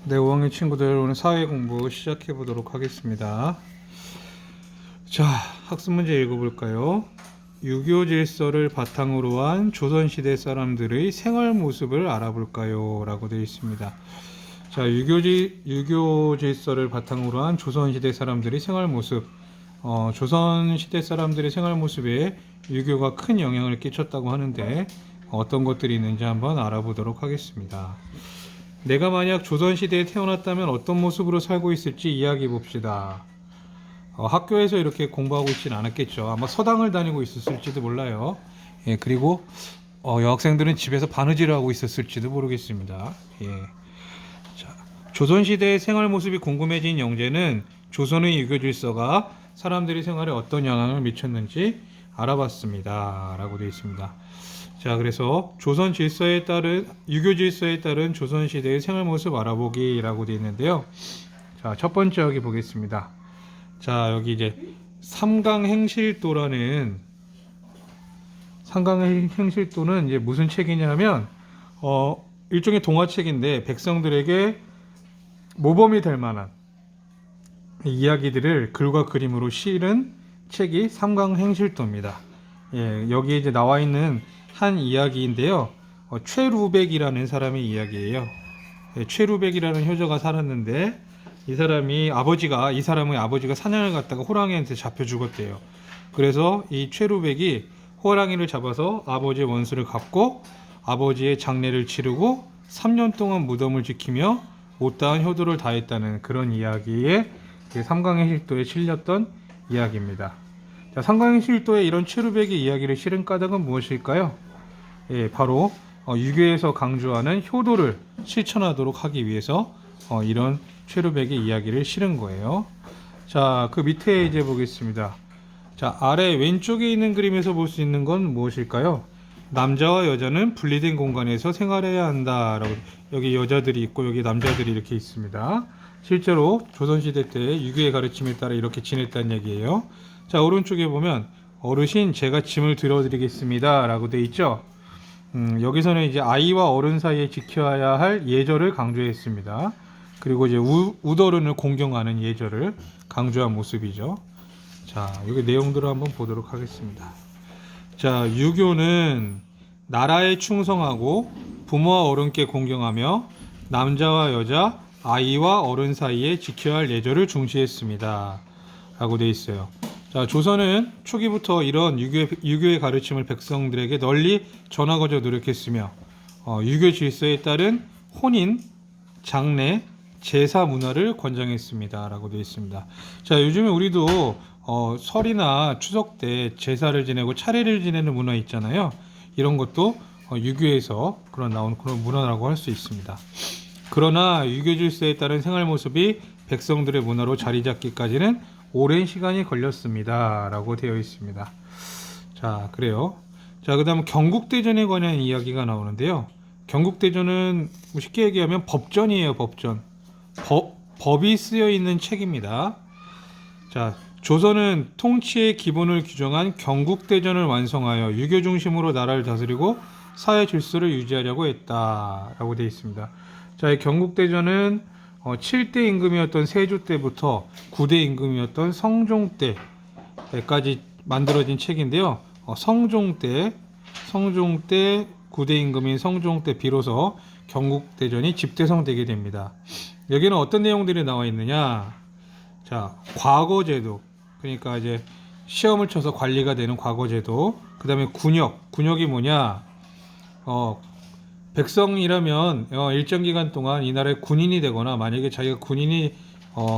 네, 5학년 친구들 오늘 사회 공부 시작해 보도록 하겠습니다. 자, 학습 문제 읽어볼까요? 유교 질서를 바탕으로 한 조선시대 사람들의 생활 모습을 알아볼까요? 라고 되어 있습니다. 자, 유교 질서를 바탕으로 한 조선시대 사람들의 생활 모습. 조선시대 사람들의 생활 모습에 유교가 큰 영향을 끼쳤다고 하는데 어떤 것들이 있는지 한번 알아보도록 하겠습니다. 내가 만약 조선시대에 태어났다면 어떤 모습으로 살고 있을지 이야기해 봅시다. 학교에서 이렇게 공부하고 있진 않았겠죠. 아마 서당을 다니고 있었을지도 몰라요. 예, 그리고 여학생들은 집에서 바느질을 하고 있었을지도 모르겠습니다. 예. 자, 조선시대의 생활 모습이 궁금해진 영재는 조선의 유교 질서가 사람들의 생활에 어떤 영향을 미쳤는지 알아봤습니다. 라고 되어 있습니다. 자, 그래서 조선 질서에 따른 유교 질서에 따른 조선 시대의 생활 모습 알아보기라고 되어 있는데요. 자, 첫 번째 여기 보겠습니다. 자, 여기 이제 삼강행실도라는 삼강행실도는 이제 무슨 책이냐면 일종의 동화책인데 백성들에게 모범이 될 만한 이야기들을 글과 그림으로 실은 책이 삼강행실도입니다. 예, 여기 이제 나와 있는 한 이야기인데요. 최루백이라는 사람의 이야기예요. 예, 최루백이라는 효자가 살았는데 이 사람의 아버지가 사냥을 갔다가 호랑이한테 잡혀 죽었대요. 그래서 이 최루백이 호랑이를 잡아서 아버지의 원수를 갚고 아버지의 장례를 치르고 3년 동안 무덤을 지키며 못다한 효도를 다했다는 그런 이야기에 삼강행실도에 실렸던 이야기입니다. 자, 삼강행실도에 이런 최루백의 이야기를 실은 까닭은 무엇일까요? 예, 바로 유교에서 강조하는 효도를 실천하도록 하기 위해서 이런 최루백의 이야기를 실은 거예요. 자, 그 밑에 이제 보겠습니다. 자, 아래 왼쪽에 있는 그림에서 볼 수 있는 건 무엇일까요? 남자와 여자는 분리된 공간에서 생활해야 한다라고. 여기 여자들이 있고 여기 남자들이 이렇게 있습니다. 실제로 조선시대 때 유교의 가르침에 따라 이렇게 지냈다는 얘기예요. 자, 오른쪽에 보면 어르신 제가 짐을 들어드리겠습니다 라고 돼 있죠. 여기서는 이제 아이와 어른 사이에 지켜야 할 예절을 강조했습니다. 그리고 이제 우더른을 공경하는 예절을 강조한 모습이죠. 자, 여기 내용들을 한번 보도록 하겠습니다. 자, 유교는 나라에 충성하고 부모와 어른께 공경하며 남자와 여자, 아이와 어른 사이에 지켜야 할 예절을 중시했습니다 라고 되어 있어요. 자, 조선은 초기부터 이런 유교의 가르침을 백성들에게 널리 전하고자 노력했으며 유교 질서에 따른 혼인, 장례, 제사 문화를 권장했습니다 라고 되어 있습니다. 자, 요즘에 우리도 설이나 추석 때 제사를 지내고 차례를 지내는 문화 있잖아요. 이런 것도 유교에서 나온 그런 문화라고 할 수 있습니다. 그러나 유교 질서에 따른 생활 모습이 백성들의 문화로 자리 잡기까지는 오랜 시간이 걸렸습니다 라고 되어 있습니다. 자, 그래요. 자, 그 다음 경국대전에 관한 이야기가 나오는데요. 경국대전은 쉽게 얘기하면 법전이에요. 법전. 법이 쓰여 있는 책입니다. 자, 조선은 통치의 기본을 규정한 경국대전을 완성하여 유교 중심으로 나라를 다스리고 사회 질서를 유지하려고 했다라고 되어 있습니다. 자, 이 경국대전은 7대 임금이었던 세조 때부터 9대 임금이었던 성종 때까지 만들어진 책인데요. 성종 때 9대 임금인 성종 때 비로소 경국대전이 집대성되게 됩니다. 여기는 어떤 내용들이 나와 있느냐? 자, 과거제도. 그러니까 이제 시험을 쳐서 관리가 되는 과거제도. 그 다음에 군역이 뭐냐? 백성이라면 일정 기간 동안 이 나라의 군인이 되거나 만약에 자기가 군인이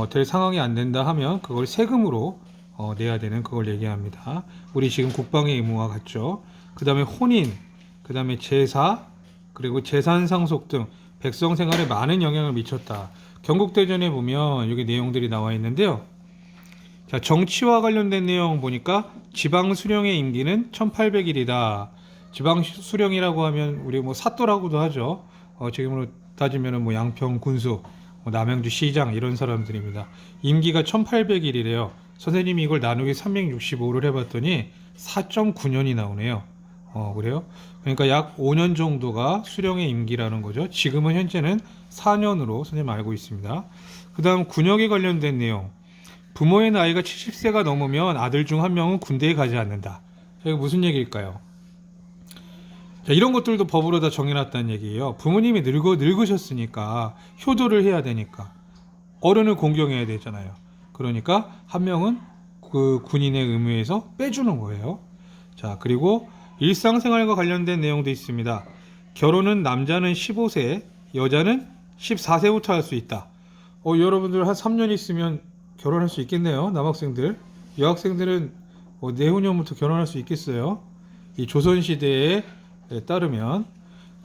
될 상황이 안 된다 하면 그걸 세금으로 내야 되는 그걸 얘기합니다. 우리 지금 국방의 의무와 같죠. 그 다음에 혼인, 그 다음에 제사, 그리고 재산 상속 등 백성 생활에 많은 영향을 미쳤다. 경국대전에 보면 여기 내용들이 나와 있는데요. 자, 정치와 관련된 내용 보니까 지방 수령의 임기는 1800일이다. 지방 수령이라고 하면 우리 뭐 사또라고도 하죠. 지금으로 따지면은 뭐 양평 군수, 남양주 시장 이런 사람들입니다. 임기가 1800일이래요. 선생님이 이걸 나누기 365를 해봤더니 4.9년이 나오네요. 그래요? 그러니까 약 5년 정도가 수령의 임기라는 거죠. 지금은 현재는 4년으로 선생님 알고 있습니다. 그 다음 군역에 관련된 내용. 부모의 나이가 70세가 넘으면 아들 중 한 명은 군대에 가지 않는다. 이게 무슨 얘기일까요? 자, 이런 것들도 법으로 다 정해놨다는 얘기예요. 부모님이 늙으셨으니까 효도를 해야 되니까 어른을 공경해야 되잖아요. 그러니까 한 명은 그 군인의 의무에서 빼주는 거예요. 자, 그리고 일상생활과 관련된 내용도 있습니다. 결혼은 남자는 15세, 여자는 14세부터 할 수 있다. 여러분들 한 3년 있으면 결혼할 수 있겠네요. 남학생들. 여학생들은 내후년부터 결혼할 수 있겠어요. 이 조선시대에 따르면.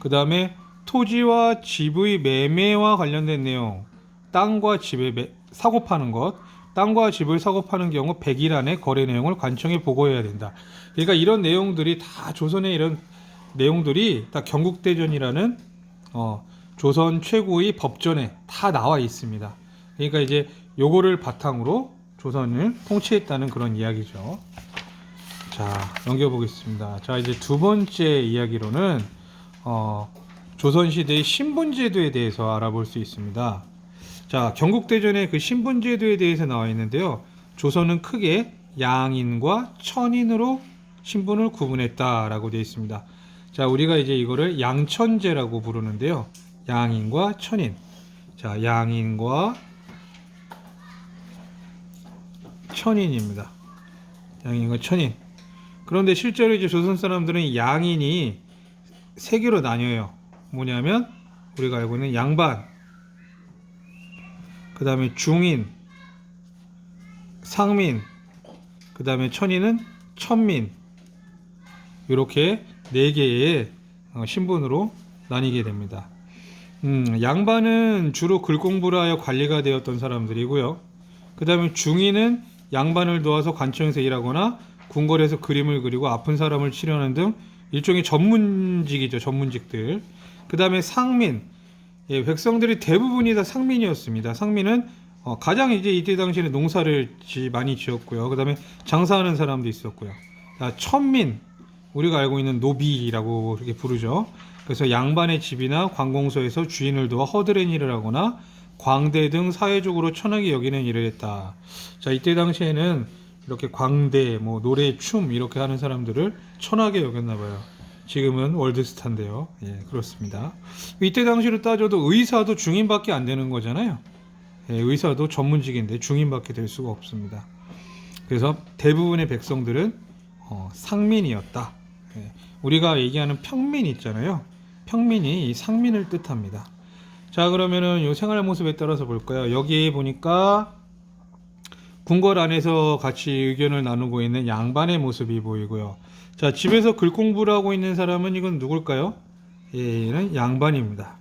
그 다음에 토지와 집의 매매와 관련된 내용. 땅과 집의 사고 파는 것. 땅과 집을 사고 파는 경우 100일 안에 거래 내용을 관청에 보고해야 된다. 그러니까 이런 내용들이 다 조선의 이런 내용들이 다 경국대전이라는 조선 최고의 법전에 다 나와 있습니다. 그러니까 이제 요거를 바탕으로 조선을 통치했다는 그런 이야기죠. 자, 넘겨보겠습니다. 자, 이제 두 번째 이야기로는 조선시대의 신분제도에 대해서 알아볼 수 있습니다. 자, 경국대전에 그 신분제도에 대해서 나와 있는데요. 조선은 크게 양인과 천인으로 신분을 구분했다라고 되어 있습니다. 자, 우리가 이제 이거를 양천제라고 부르는데요. 양인과 천인. 자, 양인과 천인입니다. 양인과 천인. 그런데 실제로 이제 조선 사람들은 양인이 세 개로 나뉘어요. 뭐냐면 우리가 알고 있는 양반, 그 다음에 중인, 상민, 그 다음에 천인은 천민. 이렇게 네 개의 신분으로 나뉘게 됩니다. 양반은 주로 글 공부를 하여 관리가 되었던 사람들이고요. 그 다음에 중인은 양반을 도와서 관청에서 일하거나 궁궐에서 그림을 그리고 아픈 사람을 치료하는 등 일종의 전문직이죠. 전문직들. 그 다음에 상민. 백성들이 대부분이 다 상민이었습니다. 상민은 가장 이제 이때 당시에는 농사를 많이 지었고요. 그 다음에 장사하는 사람도 있었고요. 천민. 우리가 알고 있는 노비라고 이렇게 부르죠. 그래서 양반의 집이나 관공서에서 주인을 도와 허드렛 일을 하거나 광대 등 사회적으로 천하게 여기는 일을 했다. 자, 이때 당시에는 이렇게 광대, 노래, 춤 이렇게 하는 사람들을 천하게 여겼나 봐요. 지금은 월드스타인데요. 예, 그렇습니다. 이때 당시로 따져도 의사도 중인밖에 안 되는 거잖아요. 예, 의사도 전문직인데 중인밖에 될 수가 없습니다. 그래서 대부분의 백성들은 상민이었다. 예, 우리가 얘기하는 평민 있잖아요. 평민이 이 상민을 뜻합니다. 자, 그러면은 이 생활 모습에 따라서 볼까요? 여기 보니까 궁궐 안에서 같이 의견을 나누고 있는 양반의 모습이 보이고요. 자, 집에서 글 공부를 하고 있는 사람은 이건 누굴까요? 얘는 양반입니다.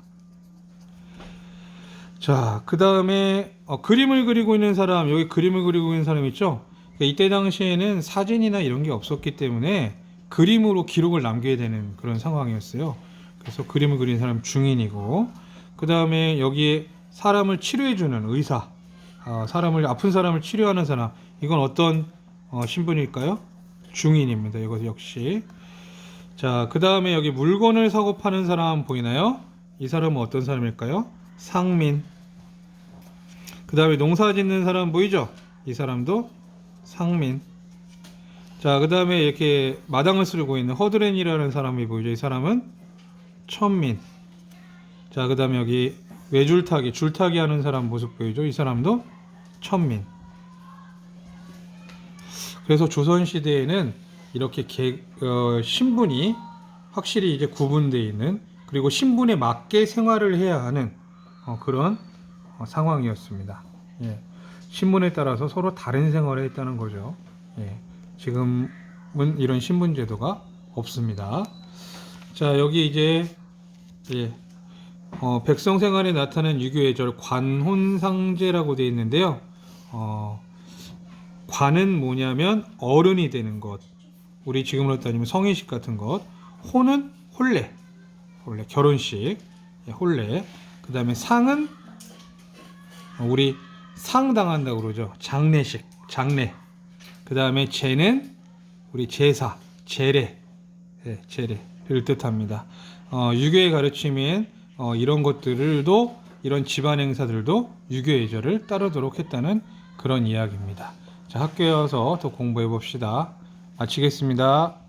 자, 그 다음에 그림을 그리고 있는 사람, 여기 그림을 그리고 있는 사람 있죠? 그러니까 이때 당시에는 사진이나 이런 게 없었기 때문에 그림으로 기록을 남겨야 되는 그런 상황이었어요. 그래서 그림을 그리는 사람 중인이고, 그 다음에 여기에 사람을 치료해주는 의사, 아픈 사람을 치료하는 사람, 이건 어떤 신분일까요? 중인입니다. 이것 역시. 자, 그 다음에 여기 물건을 사고 파는 사람 보이나요? 이 사람은 어떤 사람일까요? 상민. 그 다음에 농사 짓는 사람 보이죠? 이 사람도 상민. 자, 그 다음에 이렇게 마당을 쓸고 있는 허드렛이라는 사람이 보이죠? 이 사람은 천민. 자, 그 다음에 여기 외줄타기, 줄타기 하는 사람 모습 보이죠? 이 사람도 천민. 그래서 조선시대에는 이렇게 신분이 확실히 이제 구분되어 있는, 그리고 신분에 맞게 생활을 해야 하는 그런 상황이었습니다. 예. 신분에 따라서 서로 다른 생활을 했다는 거죠. 예. 지금은 이런 신분 제도가 없습니다. 자, 여기 이제 백성 생활에 나타난 유교의 절 관혼상제라고 되어 있는데요. 관은 뭐냐면 어른이 되는 것. 우리 지금으로 따지면 성인식 같은 것. 혼은 혼례, 결혼식, 혼례. 그 다음에 상은 우리 상 당한다고 그러죠. 장례식, 장례. 그 다음에 제는 우리 제사, 제례, 제례. 뜻합니다. 유교의 가르침인 이런 것들도 이런 집안 행사들도 유교 예절을 따르도록 했다는 그런 이야기입니다. 자, 학교에 와서 더 공부해 봅시다. 마치겠습니다.